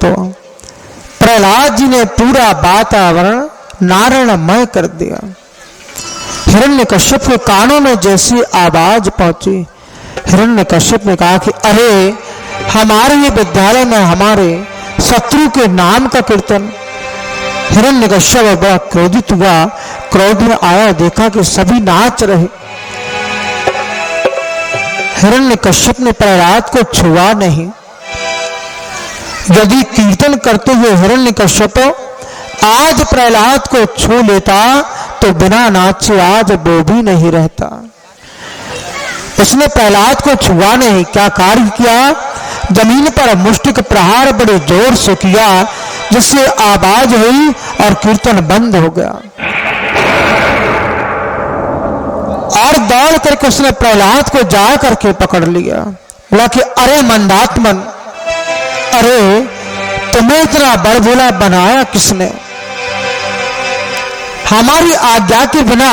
तो प्रहलाद जी ने पूरा वातावरण नारायणमय कर दिया। हिरण्यकश्यप के कानों में जैसी आवाज पहुंची, हिरण्यकश्यप ने कहा कि अरे हमारे ये विद्यालय में हमारे शत्रु के नाम का कीर्तन। हिरण्यकश्यप बड़ा क्रोधित हुआ, क्रोध में आया, देखा कि सभी नाच रहे। हिरण्यकश्यप ने प्रहलाद को छुआ नहीं। यदि कीर्तन करते हुए हिरण्यकश्यप आज प्रहलाद को छू लेता तो बिना नाचे आज वो भी नहीं रहता। उसने प्रहलाद को छुआ नहीं, क्या कार्य किया, जमीन पर मुष्टिक प्रहार बड़े जोर से किया, जिससे आवाज हुई और कीर्तन बंद हो गया। और दौड़ करके उसने प्रहलाद को जा करके पकड़ लिया। बोला कि अरे मंदात्मन, अरे तुम्हें इतना बड़भोला बनाया किसने? हमारी आज्ञा के बिना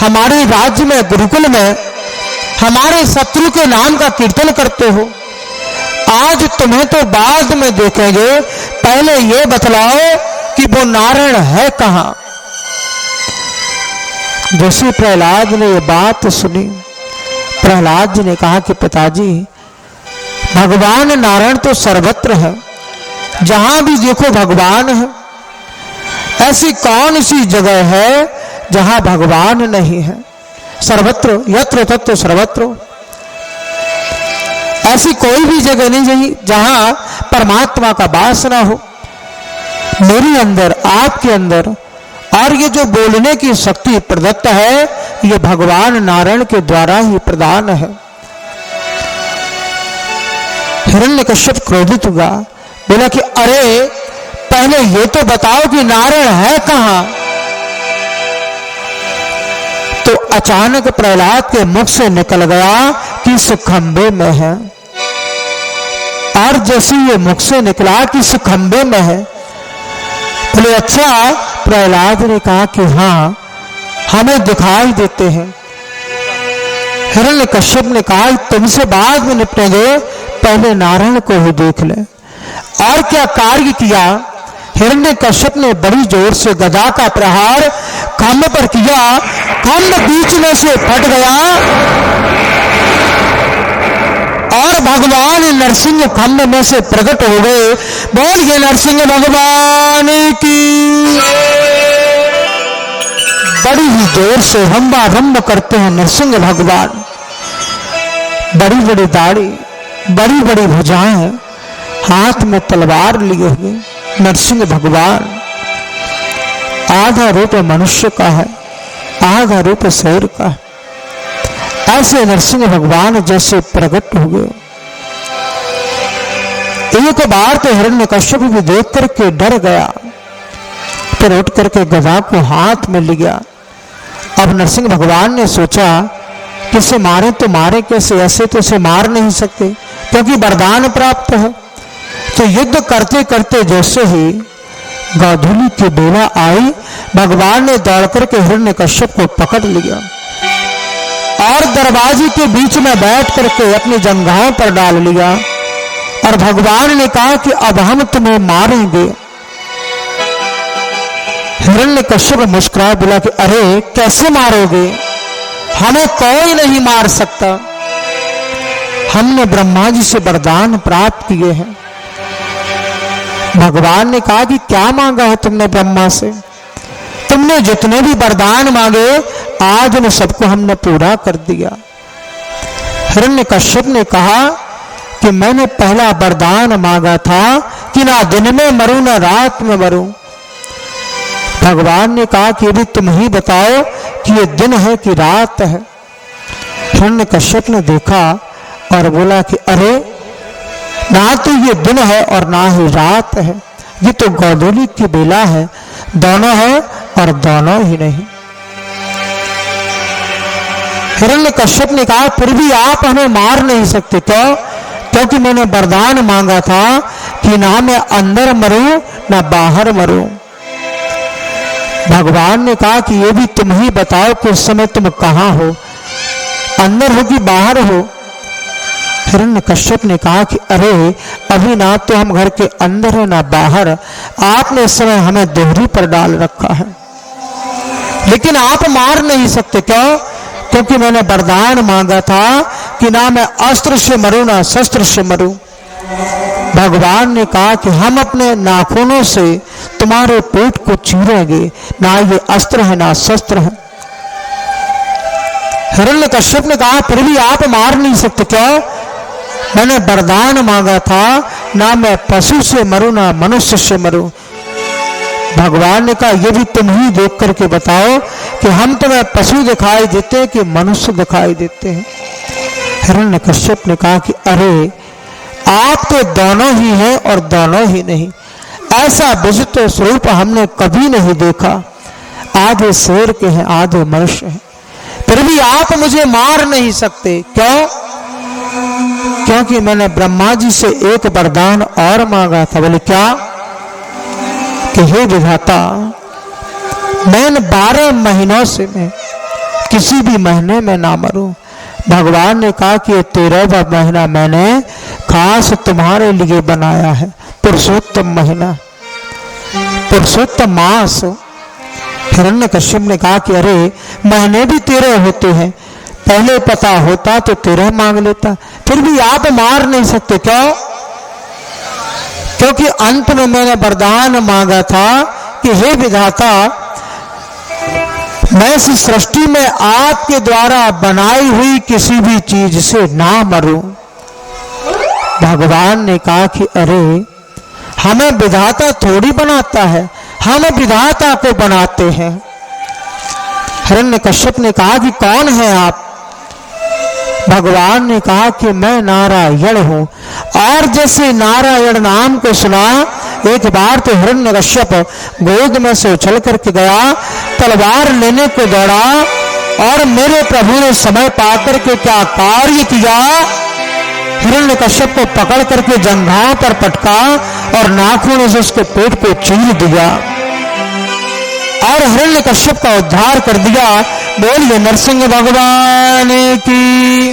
हमारे राज्य में, गुरुकुल में हमारे शत्रु के नाम का कीर्तन करते हो। आज तुम्हें तो बाद में देखेंगे, पहले ये बतलाओ कि वो नारायण है कहां? जैसे प्रहलाद ने ये बात सुनी, प्रहलाद जी ने कहा कि पिताजी, भगवान नारायण तो सर्वत्र है, जहां भी देखो भगवान है। ऐसी कौन सी जगह है जहां भगवान नहीं है? सर्वत्र, यत्र तत्र सर्वत्र। ऐसी कोई भी जगह नहीं जहां परमात्मा का वास ना हो। मेरे अंदर, आपके अंदर, और ये जो बोलने की शक्ति प्रदत्त है, ये भगवान नारायण के द्वारा ही प्रदान है। हिरण्यकश्यप क्रोधित हुआ, बोला कि अरे पहले ये तो बताओ कि नारायण है कहां? तो अचानक प्रहलाद के मुख से निकल गया कि इस खंबे में है। और जैसे ये मुख से निकला कि इस खंबे में है, बोले अच्छा। प्रहलाद ने कहा कि हाँ, हमें दिखाई देते हैं। हिरण्यकश्यप ने कहा तुमसे बाद में निपटेंगे, पहले नारायण को ही देख ले। और क्या कार्य किया? हिरण्यकश्यप ने बड़ी जोर से गदा का प्रहार खंभ पर किया, खंभ बीच में से फट गया और भगवान नरसिंह खंभ में से प्रकट हो गए। बोलिए नरसिंह भगवान की। बड़ी ही जोर से रंभ करते हैं नरसिंह भगवान। बड़ी बड़ी दाढ़ी, बड़ी बड़ी भुजाएं, हाथ में तलवार लिए हुए नरसिंह भगवान। आधा रूप मनुष्य का है, आधा रूप शेर का है। ऐसे नरसिंह भगवान जैसे प्रकट हो गए। एक बार तो हिरण्यकश्यप भी देख करके डर गया, फिर उठ करके गदा को हाथ में लिया। अब नरसिंह भगवान ने सोचा कि इसे मारे तो मारे कैसे, ऐसे तो इसे मार नहीं सकते क्योंकि वरदान प्राप्त है। तो युद्ध करते करते जैसे ही गोधूली की बेला आई, भगवान ने दौड़ करके हिरण्यकश्यप को पकड़ लिया और दरवाजे के बीच में बैठ करके अपनी जंघाओं पर डाल लिया। और भगवान ने कहा कि अब हम तुम्हें मारेंगे। हिरण्यकश्यप मुस्कुराए, बोला कि अरे कैसे मारोगे, हमें कोई नहीं मार सकता, हमने ब्रह्मा जी से वरदान प्राप्त किए हैं। भगवान ने कहा कि क्या मांगा है तुमने ब्रह्मा से? तुमने जितने भी वरदान मांगे आज उन सबको हमने पूरा कर दिया। हिरण्यकश्यप ने कहा कि मैंने पहला वरदान मांगा था कि ना दिन में मरूं ना रात में मरूं। भगवान ने कहा कि अभी तुम ही बताओ कि ये दिन है कि रात है। हिरण्यकश्यप ने देखा और बोला कि अरे ना तो ये दिन है और ना ही रात है, ये तो गोधूली की बेला है, दोनों है और दोनों ही नहीं। हिरण्यकश्यप ने कहा फिर भी आप हमें मार नहीं सकते, क्यों? क्योंकि मैंने वरदान मांगा था कि ना मैं अंदर मरूं ना बाहर मरूं। भगवान ने कहा कि ये भी तुम ही बताओ कि उस समय तुम कहां हो, अंदर हो कि बाहर हो? हिरण्यकश्यप ने कहा कि अरे अभी ना तो हम घर के अंदर है ना बाहर, आपने इस समय हमें दोहरी पर डाल रखा है, लेकिन आप मार नहीं सकते। क्यों? क्योंकि मैंने वरदान मांगा था कि ना मैं अस्त्र से मरूं ना शस्त्र से मरूं। भगवान ने कहा कि हम अपने नाखूनों से तुम्हारे पेट को चीरेंगे, ना ये अस्त्र है ना शस्त्र है। हिरण्यकश्यप ने कहा फिर भी आप मार नहीं सकते। क्यों? मैंने वरदान मांगा था ना मैं पशु से मरूं ना मनुष्य से मरूं। भगवान ने कहा ये भी तुम ही देख करके बताओ कि हम तुम्हें पशु दिखाई देते हैं कि मनुष्य दिखाई देते हैं। हिरण्यकश्यप ने कहा कि अरे आप तो दोनों ही हैं और दोनों ही नहीं, ऐसा विचित्र स्वरूप हमने कभी नहीं देखा। आधे शेर के हैं आधे मनुष्य हैं, फिर भी आप मुझे मार नहीं सकते। क्यों? क्योंकि मैंने ब्रह्मा जी से एक वरदान और मांगा था। बोले क्या? कि हे विधाता, मैं 12 महीनों से मैं किसी भी महीने में ना मरूं। भगवान ने कहा कि 13वां महीना मैंने खास तुम्हारे लिए बनाया है, पुरुषोत्तम महीना, पुरुषोत्तम मास। हिरण्यकश्यप ने कहा कि अरे महीने भी 13 होते हैं, पहले पता होता तो 13 मांग लेता, फिर भी आप मार नहीं सकते। क्यों? क्योंकि अंत में मैंने वरदान मांगा था कि हे विधाता, मैं इस सृष्टि में आपके द्वारा बनाई हुई किसी भी चीज से ना मरूं। भगवान ने कहा कि अरे हमें विधाता थोड़ी बनाता है, हम विधाता को बनाते हैं। हिरण्यकश्यप ने कहा कि कौन है आप? भगवान ने कहा कि मैं नारायण हूं। और जैसे नारायण नाम को सुना, एक बार तो हिरण्यकश्यप गोद में से उछल करके गया, तलवार लेने को दौड़ा और मेरे प्रभु ने समय पाकर के क्या कार्य किया, हिरण्यकश्यप को पकड़ करके जंघाओं पर पटका और नाखूनों से उसके पेट को चीर दिया और हिरण्यकश्यप का उद्धार कर दिया। बोलिए नरसिंह भगवान की।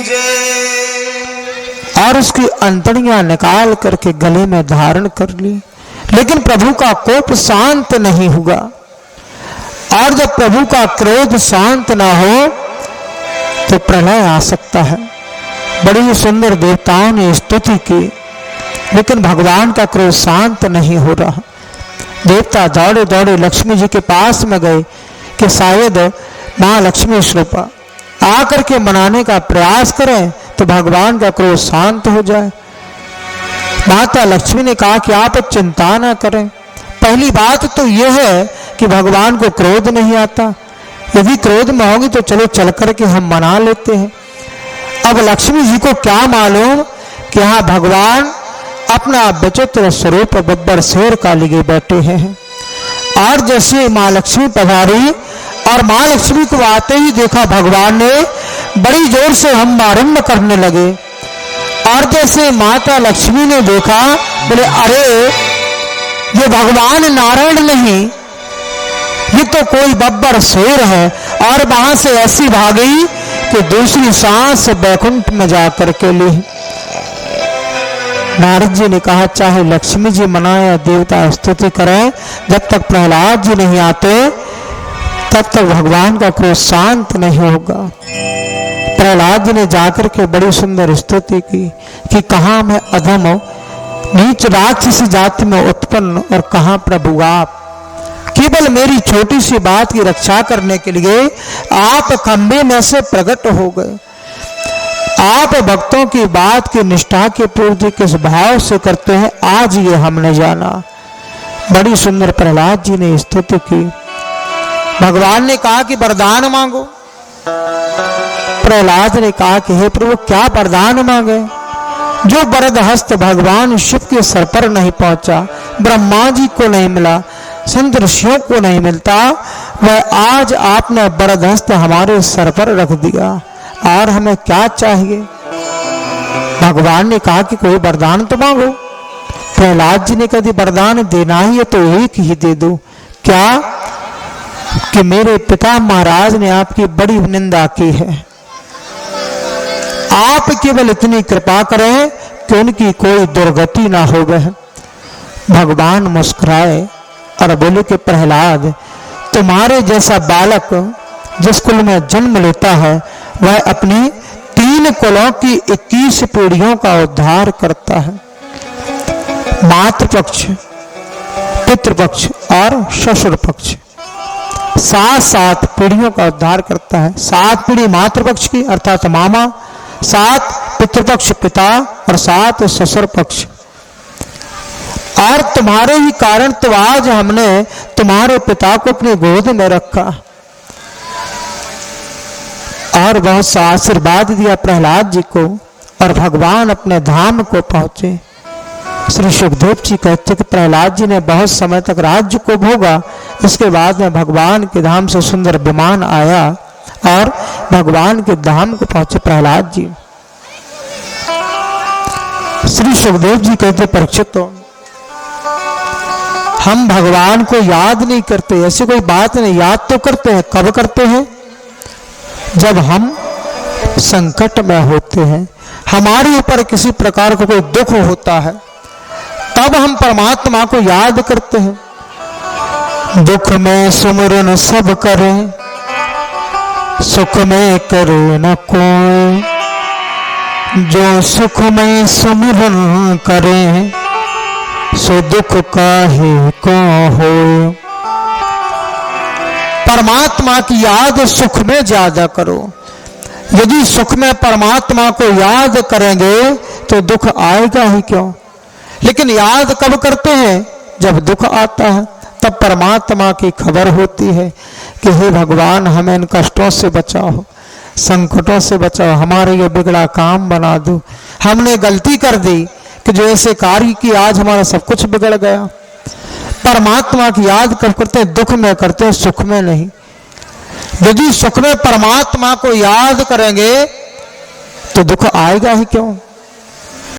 और उसकी अंतड़ियां निकाल करके गले में धारण कर ली, लेकिन प्रभु का कोप शांत नहीं हुआ। और जब प्रभु का क्रोध शांत ना हो तो प्रलय आ सकता है। बड़ी सुंदर देवताओं ने स्तुति की, लेकिन भगवान का क्रोध शांत नहीं हो रहा। देवता दौड़े दौड़े लक्ष्मी जी के पास में गए कि शायद मां लक्ष्मी स्वरूपा आकर के मनाने का प्रयास करें तो भगवान का क्रोध शांत हो जाए। माता लक्ष्मी ने कहा कि आप चिंता ना करें, पहली बात तो यह है कि भगवान को क्रोध नहीं आता, यदि क्रोध में होगी तो चलो चल करके हम मना लेते हैं। अब लक्ष्मी जी को क्या मालूम कि यहाँ भगवान अपना विचित्र स्वरूप बब्बर शेर का लिए बैठे हैं। और जैसे माँ लक्ष्मी पधारी और माँ लक्ष्मी को आते ही देखा भगवान ने बड़ी जोर से हम आरंभ करने लगे। और जैसे माता लक्ष्मी ने देखा, बोले अरे ये भगवान नारायण नहीं, ये तो कोई बब्बर शेर है। और वहां से ऐसी भागी कि दूसरी सांस बैकुंठ में जाकर के ली। नारद जी ने कहा चाहे लक्ष्मी जी मनाए देवता स्तुति करें, जब तक प्रहलाद जी नहीं आते तब तक भगवान का क्रोध शांत नहीं होगा। प्रहलाद जी ने जाकर के बड़ी सुंदर स्तुति की कि कहाँ मैं अधम नीच राक्षस जाति में उत्पन्न और कहाँ प्रभु आप, केवल मेरी छोटी सी बात की रक्षा करने के लिए आप खंबे में से प्रकट हो गए। आप भक्तों की बात की निष्ठा की पूर्ति किस भाव से करते हैं, आज ये हमने जाना। बड़ी सुंदर प्रहलाद जी ने स्तुति की। भगवान ने कहा कि वरदान मांगो। प्रहलाद ने कहा कि हे प्रभु क्या वरदान मांगे? जो वरद हस्त भगवान शिव के सर पर नहीं पहुंचा, ब्रह्मा जी को नहीं मिला, संत ऋषियों को नहीं मिलता, वह आज आपने वरद हस्त हमारे सर पर रख दिया, और हमें क्या चाहिए? भगवान ने कहा कि कोई वरदान तो मांगो। प्रहलाद जी ने कहा वरदान देना ही है तो एक ही दे दो। क्या? कि मेरे पिता महाराज ने आपकी बड़ी निंदा की है, आप केवल इतनी कृपा करें कि उनकी कोई दुर्गति ना हो गए। भगवान मुस्कुराए और बोले कि प्रहलाद, तुम्हारे जैसा बालक जिस कुल में जन्म लेता है वह अपनी 3 कुलों की 21 पीढ़ियों का उद्धार करता है। मातृपक्ष, पितृपक्ष और ससुर पक्ष, 7 पीढ़ियों का उद्धार करता है। 7 पीढ़ी मातृपक्ष की अर्थात मामा, 7 पितृपक्ष पिता और 7 ससुर पक्ष। और तुम्हारे ही कारण तो आज हमने तुम्हारे पिता को अपनी गोद में रखा और बहुत सा आशीर्वाद दिया प्रहलाद जी को, और भगवान अपने धाम को पहुंचे। श्री सुखदेव जी कहते कि प्रहलाद जी ने बहुत समय तक राज्य को भोगा, इसके बाद में भगवान के धाम से सुंदर विमान आया और भगवान के धाम को पहुंचे प्रहलाद जी। श्री सुखदेव जी कहते परीक्षित, हम भगवान को याद नहीं करते, ऐसी कोई बात नहीं, याद तो करते हैं। कब करते हैं? जब हम संकट में होते हैं, हमारे ऊपर किसी प्रकार का कोई दुख होता है, तब हम परमात्मा को याद करते हैं। दुख में सुमिरन सब करें, सुख में करे न कोई, जो सुख में सुमिरन करे सो दुख काहे को हो। परमात्मा की याद सुख में ज्यादा करो। यदि सुख में परमात्मा को याद करेंगे तो दुख आएगा ही क्यों। लेकिन याद कब करते हैं? जब दुख आता है, तब परमात्मा की खबर होती है कि हे भगवान, हमें इन कष्टों से बचाओ, संकटों से बचाओ, हमारे ये बिगड़ा काम बना दो। हमने गलती कर दी कि जो ऐसे कार्य की आज हमारा सब कुछ बिगड़ गया। परमात्मा की याद कब करते हैं? दुख में करते हैं, सुख में नहीं। यदि सुख में परमात्मा को याद करेंगे तो दुख आएगा ही क्यों।